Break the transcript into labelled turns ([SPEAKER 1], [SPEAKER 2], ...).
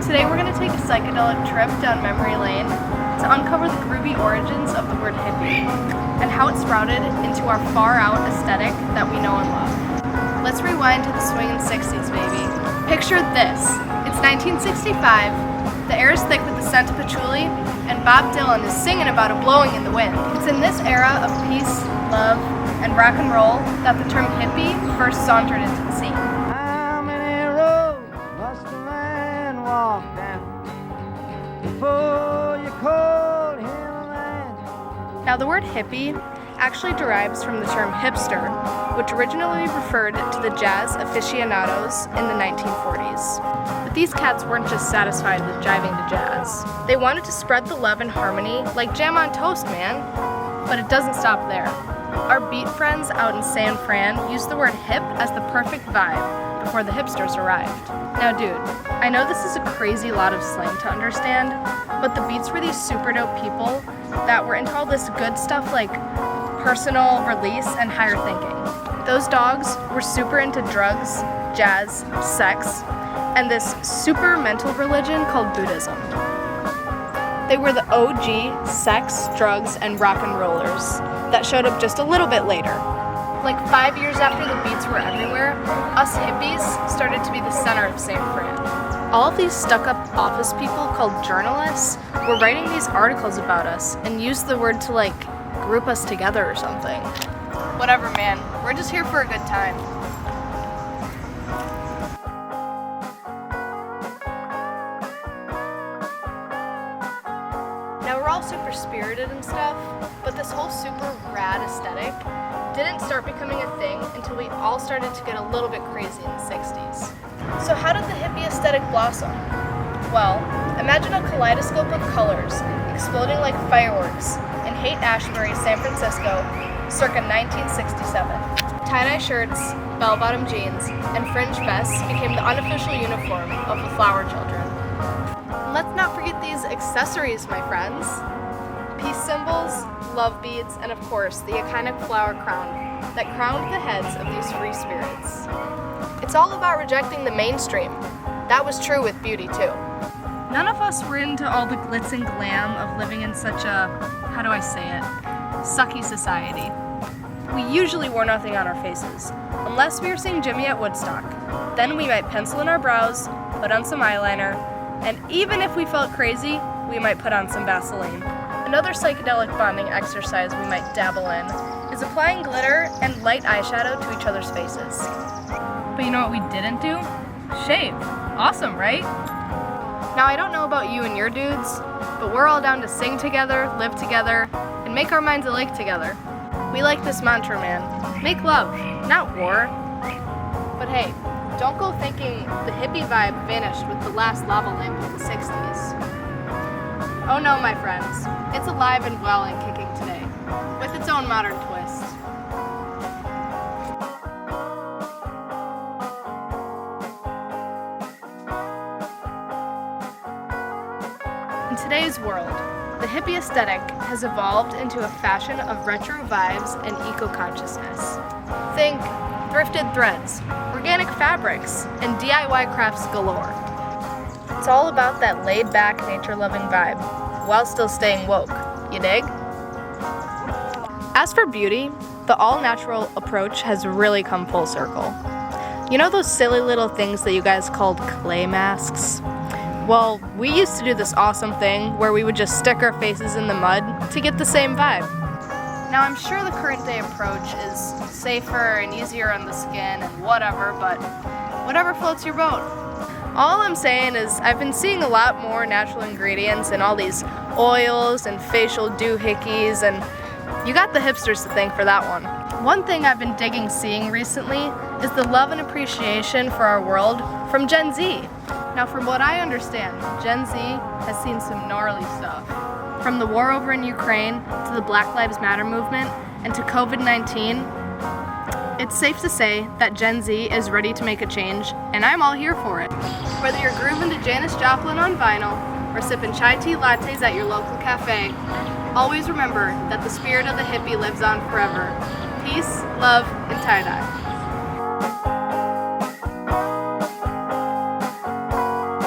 [SPEAKER 1] Today we're going to take a psychedelic trip down memory lane to uncover the groovy origins of the word hippie and how it sprouted into our far-out aesthetic that we know and love. Let's rewind to the swingin' 60s, baby. Picture this. It's 1965, the air is thick with the scent of patchouli, and Bob Dylan is singing about it blowing in the wind. It's in this era of peace, love, and rock and roll that the term hippie first sauntered into the scene.
[SPEAKER 2] How many roads must a man walk down before you call him a man?
[SPEAKER 1] Now the word hippie actually derives from the term hipster, which originally referred to the jazz aficionados in the 1940s. But these cats weren't just satisfied with jiving to jazz. They wanted to spread the love and harmony like jam on toast, man. But it doesn't stop there. Our beat friends out in San Fran used the word hip as the perfect vibe before the hipsters arrived. Now dude, I know this is a crazy lot of slang to understand, but the beats were these super dope people that were into all this good stuff like personal release and higher thinking. Those dogs were super into drugs, jazz, sex, and this super mental religion called Buddhism. They were the OG sex, drugs, and rock and rollers that showed up just a little bit later. Like 5 years after the beats were everywhere, us hippies started to be the center of San Fran. All of these stuck-up office people called journalists were writing these articles about us and used the word to group us together or something. Whatever, man. We're just here for a good time. Now we're all super spirited and stuff, but this whole super rad aesthetic didn't start becoming a thing until we all started to get a little bit crazy in the 60s. So how did the hippie aesthetic blossom? Well, imagine a kaleidoscope of colors exploding like fireworks in Haight-Ashbury, San Francisco, circa 1967. Tie-dye shirts, bell-bottom jeans, and fringe vests became the unofficial uniform of the flower children. And let's not forget these accessories, my friends. Peace symbols, love beads, and of course, the iconic flower crown that crowned the heads of these free spirits. It's all about rejecting the mainstream. That was true with beauty, too. None of us were into all the glitz and glam of living in such a, how do I say it, sucky society. We usually wore nothing on our faces, unless we were seeing Jimmy at Woodstock. Then we might pencil in our brows, put on some eyeliner, and even if we felt crazy, we might put on some Vaseline. Another psychedelic bonding exercise we might dabble in is applying glitter and light eyeshadow to each other's faces. But you know what we didn't do? Shave. Awesome, right? Now I don't know about you and your dudes, but we're all down to sing together, live together, and make our minds alike together. We like this mantra, man. Make love, not war. But hey, don't go thinking the hippie vibe vanished with the last lava lamp of the 60s. Oh no, my friends. It's alive and well and kicking today, with its own modern twist. In today's world, the hippie aesthetic has evolved into a fashion of retro vibes and eco-consciousness. Think thrifted threads, organic fabrics, and DIY crafts galore. It's all about that laid-back, nature-loving vibe, while still staying woke. You dig? As for beauty, the all-natural approach has really come full circle. You know those silly little things that you guys called clay masks? Well, we used to do this awesome thing where we would just stick our faces in the mud to get the same vibe. Now I'm sure the current day approach is safer and easier on the skin and whatever, but whatever floats your boat. All I'm saying is I've been seeing a lot more natural ingredients in all these oils and facial doohickeys, and you got the hipsters to thank for that one. One thing I've been digging seeing recently is the love and appreciation for our world from Gen Z. Now from what I understand, Gen Z has seen some gnarly stuff. From the war over in Ukraine to the Black Lives Matter movement and to COVID-19, it's safe to say that Gen Z is ready to make a change, and I'm all here for it. Whether you're grooving to Janis Joplin on vinyl or sipping chai tea lattes at your local cafe, always remember that the spirit of the hippie lives on forever. Peace, love, and tie-dye.